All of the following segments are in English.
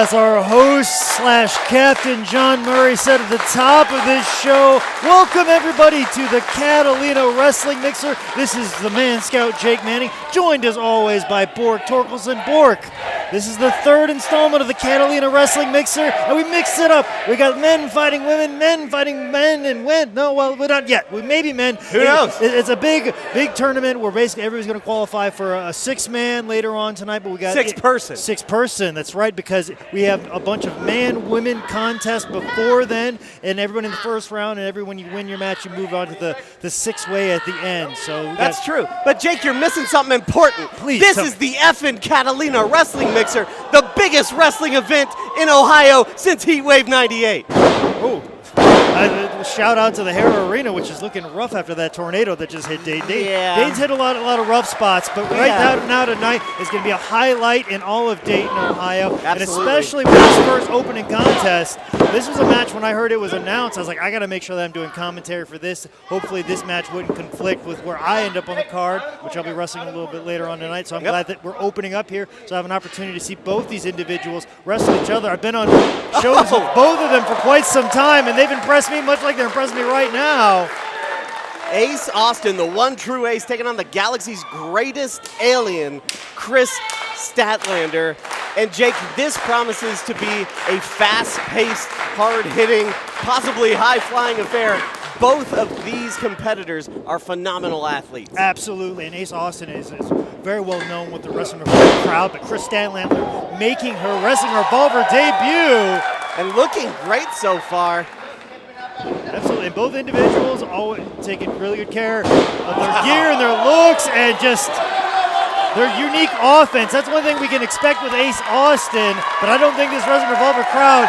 as our host slash Captain John Murray said at the top of this show, welcome everybody to the Catalina Wrestling Mixer. This is the Man Scout Jake Manning, joined as always by Bork Torkelson. Bork, this is the third installment of the Catalina Wrestling Mixer, and we mixed it up. We got men fighting women, men fighting men, and women. No, well, we're not yet. We may be men. Who knows? It's a big tournament where basically everybody's going to qualify for a six-man later on tonight, but we got six-person. That's right, because we have a bunch of man-women contests before then, and everyone in the first round, and everyone you win your match, you move on to the six-way at the end. So that's true. But Jake, you're missing something important. Please. This is the effing Catalina Wrestling Mixer, the biggest wrestling event in Ohio since Heatwave '98. Oh. Shout out to the Hera Arena, which is looking rough after that tornado that just hit Dayton. Yeah. Dayton's hit a lot of rough spots, but now tonight is going to be a highlight in all of Dayton, Ohio. Absolutely. And especially with this first opening contest. This was a match when I heard it was announced. I was like, I got to make sure that I'm doing commentary for this. Hopefully this match wouldn't conflict with where I end up on the card, which I'll be wrestling a little bit later on tonight. So I'm glad that we're opening up here, so I have an opportunity to see both these individuals wrestle each other. I've been on shows with both of them for quite some time, and they've impressed me much like they're impressing me right now. Ace Austin, the one true ace, taking on the galaxy's greatest alien, Kris Statlander. And Jake, this promises to be a fast-paced, hard-hitting, possibly high-flying affair. Both of these competitors are phenomenal athletes. Absolutely, and Ace Austin is very well known with the Wrestling Revolver crowd, but Kris Statlander making her Wrestling Revolver debut. And looking great so far. Absolutely, and both individuals always taking really good care of their gear and their looks and just their unique offense. That's one thing we can expect with Ace Austin, but I don't think this Wrestling Revolver crowd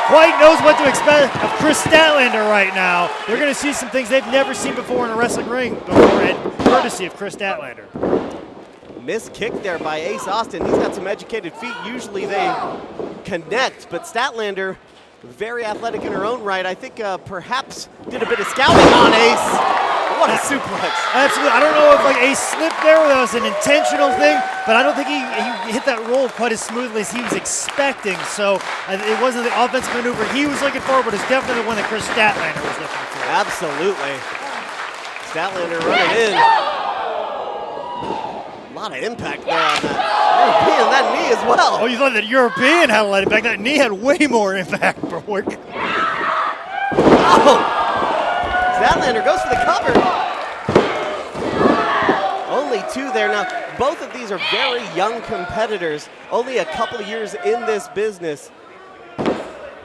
quite knows what to expect of Kris Statlander right now. They're going to see some things they've never seen before in a wrestling ring before, and courtesy of Kris Statlander. Missed kick there by Ace Austin. He's got some educated feet. Usually they connect, but Statlander, very athletic in her own right. I think perhaps did a bit of scouting on Ace. What a suplex. Absolutely. I don't know if Ace slipped there or that was an intentional thing, but I don't think he hit that roll quite as smoothly as he was expecting. So it wasn't the offensive maneuver he was looking for, but it's definitely the one that Kris Statlander was looking for. Absolutely. Statlander running in. A lot of impact there on that. European, that knee as well. Oh, you thought that European had a lot of impact. That knee had way more impact, Bork. Oh! Statlander goes for the cover. Only two there. Now, both of these are very young competitors, only a couple of years in this business.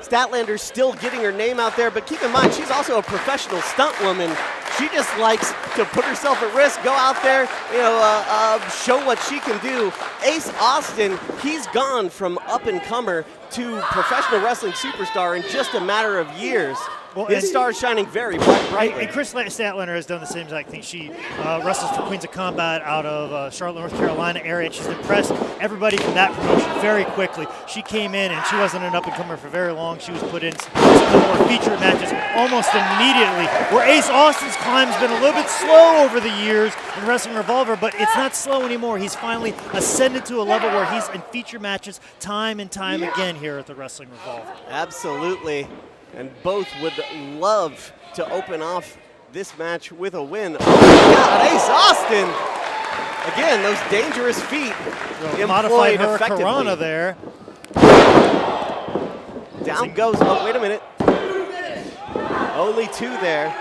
Statlander's still getting her name out there, but keep in mind, she's also a professional stunt woman. She just likes to put herself at risk, go out there, show what she can do. Ace Austin, he's gone from up-and-comer to professional wrestling superstar in just a matter of years. Well, his star is shining very brightly. And Kris Statlander has done the same exact thing. She wrestles for Queens of Combat out of Charlotte, North Carolina area. She's impressed everybody from that promotion very quickly. She came in and she wasn't an up-and-comer for very long. She was put in some more featured matches almost immediately. Where Ace Austin's climb's been a little bit slow over the years in Wrestling Revolver, but it's not slow anymore. He's finally ascended to a level where he's in feature matches time and time again here at the Wrestling Revolver. Absolutely. And both would love to open off this match with a win. Oh my God, Ace Austin! Again, those dangerous feet modified employed effectively. Hurricanrana there. Down goes, oh, wait a minute. Only two there.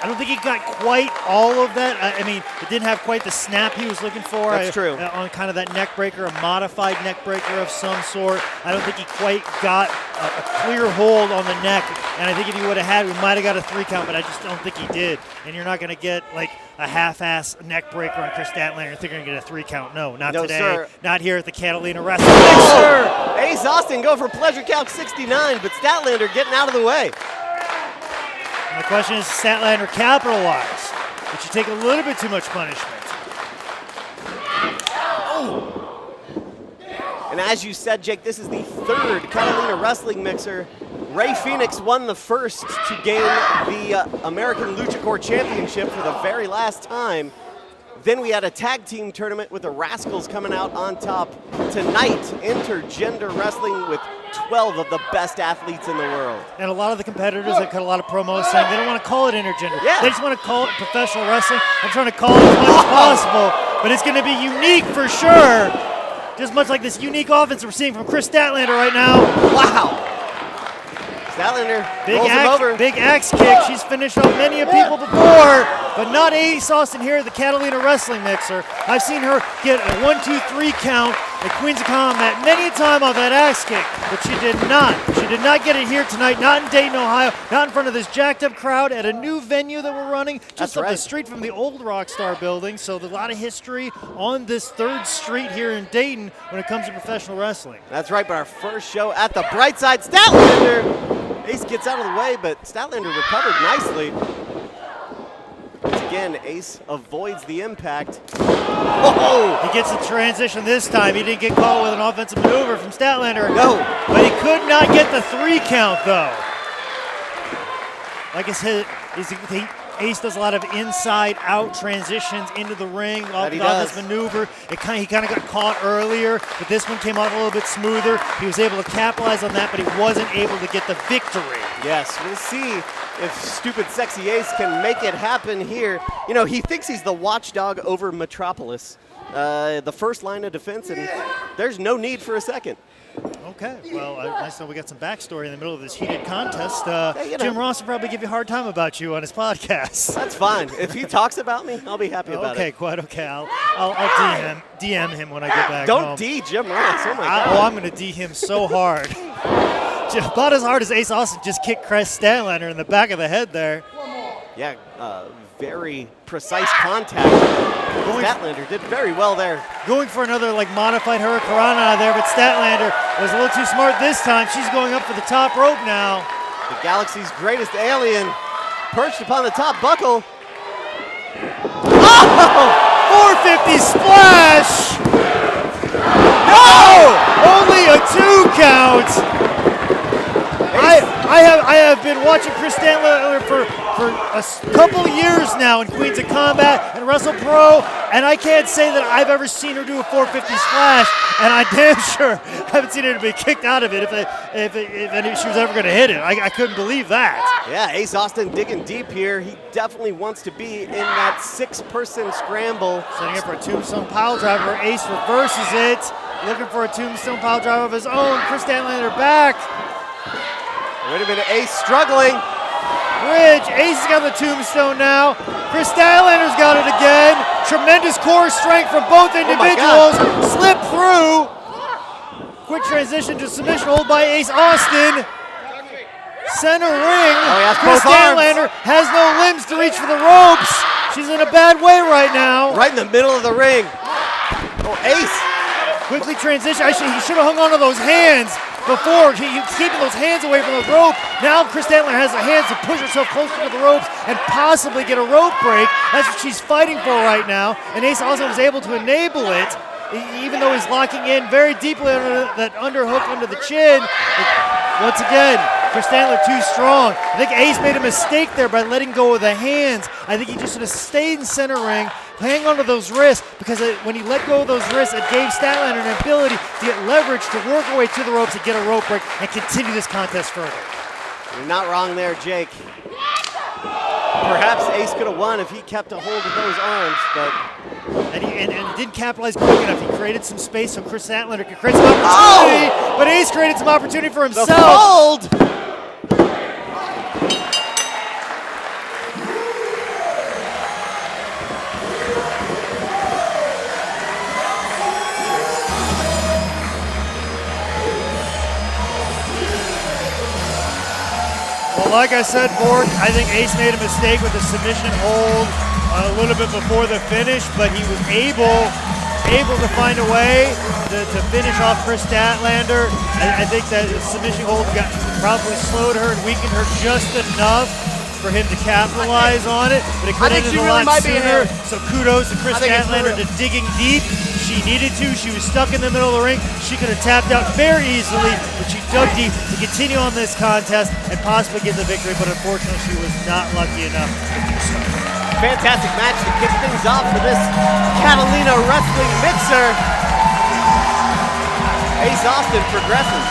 I don't think he got quite all of that. I mean, it didn't have quite the snap he was looking for. That's true. On kind of that neck breaker, a modified neck breaker of some sort. I don't think he quite got a clear hold on the neck. And I think if he would have had, we might have got a 3 count, but I just don't think he did. And you're not going to get like a half-ass neck breaker on Kris Statlander. I think you're going to get a 3 count. No, not today. Sir. Not here at the Catalina Wrestling Mixer. Ace Austin go for pleasure count 69, but Statlander getting out of the way. And the question is, Statlander capitalize? Did she take a little bit too much punishment? Oh! And as you said, Jake, this is the third Catalina Wrestling Mixer. Ray Phoenix won the first to gain the American Luchador Championship for the very last time. Then we had a tag team tournament with the Rascals coming out on top. Tonight, intergender wrestling with 12 of the best athletes in the world. And a lot of the competitors have cut a lot of promos saying they don't want to call it intergender. Yeah. They just want to call it professional wrestling. I'm trying to call it as much as possible, but it's going to be unique for sure. Just much like this unique offense we're seeing from Kris Statlander right now. Wow. Statlander rolls him over. Big axe kick. She's finished off many of people before, but not Ace Austin here at the Catalina Wrestling Mixer. I've seen her get a 1-2-3 count at Queens of Combat many a time off that axe kick, but she did not. She did not get it here tonight, not in Dayton, Ohio, not in front of this jacked up crowd at a new venue that we're running just up the street from the old Rockstar building. So there's a lot of history on this 3rd Street here in Dayton when it comes to professional wrestling. That's right, but our first show at the Brightside, Statlander. Ace gets out of the way, but Statlander recovered nicely. Once again, Ace avoids the impact. Oh! He gets the transition this time. He didn't get caught with an offensive maneuver from Statlander. No. But he could not get the 3 count, though. Like I said, Ace does a lot of inside-out transitions into the ring off this maneuver. He kind of got caught earlier, but this one came off a little bit smoother. He was able to capitalize on that, but he wasn't able to get the victory. Yes, we'll see if stupid sexy Ace can make it happen here. You know, he thinks he's the watchdog over Metropolis, the first line of defense, and there's no need for a second. Okay, well, nice to know we got some backstory in the middle of this heated contest. Hey, Jim Ross will probably give you a hard time about you on his podcast. That's fine. If he talks about me, I'll be happy about it. Okay, quite okay. I'll DM him when I get back Don't home. D Jim Ross. Oh my God. I'm going to D him so hard. About as hard as Ace Austin just kicked Kris Statlander in the back of the head there. Yeah, very precise contact. Statlander did very well there. Going for another modified Hurricanrana out there, but Statlander was a little too smart this time. She's going up for the top rope now. The galaxy's greatest alien perched upon the top buckle. Oh! 450 splash! No! Only a 2 count! I have been watching Kris Statlander for a couple years now in Queens of Combat and Wrestle Pro, and I can't say that I've ever seen her do a 450 splash, and I damn sure haven't seen her be kicked out of it if she was ever going to hit it. I couldn't believe that. Yeah, Ace Austin digging deep here. He definitely wants to be in that 6-person scramble. Setting up for a tombstone pile driver. Ace reverses it, looking for a tombstone pile driver of his own. Kris Statlander back. Wait a minute, Ace struggling. Bridge, Ace has got the tombstone now. Kris Statlander's got it again. Tremendous core strength from both individuals. Slip through. Quick transition to submission hold by Ace Austin. Center ring. Kris Statlander has no limbs to reach for the ropes. She's in a bad way right now. Right in the middle of the ring. Oh, Ace. Quickly transition. He should have hung on to those hands before. He's keeping those hands away from the rope. Now Kris Statlander has the hands to push herself closer to the ropes and possibly get a rope break. That's what she's fighting for right now. And Ace also was able to enable it, even though he's locking in very deeply under that underhook under the chin. Once again, Kris Statlander too strong. I think Ace made a mistake there by letting go of the hands. I think he just should have stayed in center ring, hang onto those wrists, because when he let go of those wrists, it gave Statlander an ability to get leverage to work her way to the ropes and get a rope break and continue this contest further. You're not wrong there, Jake. Perhaps Ace could have won if he kept a hold of those arms, but... And he didn't capitalize quick enough. He created some space so Kris Statlander could create some opportunity, but Ace created some opportunity for himself. The fold! Like I said, Borg, I think Ace made a mistake with the submission hold a little bit before the finish, but he was able to find a way to finish off Kris Statlander. I think that the submission hold probably slowed her and weakened her just enough for him to capitalize on it, but it could have ended a lot sooner. So kudos to Kris Statlander to digging deep. She needed to. She was stuck in the middle of the ring. She could have tapped out very easily, but she dug deep to continue on this contest and possibly get the victory, but unfortunately she was not lucky enough to do so. fantastic match to kick things off for this Catalina wrestling mixer. Ace Austin progresses.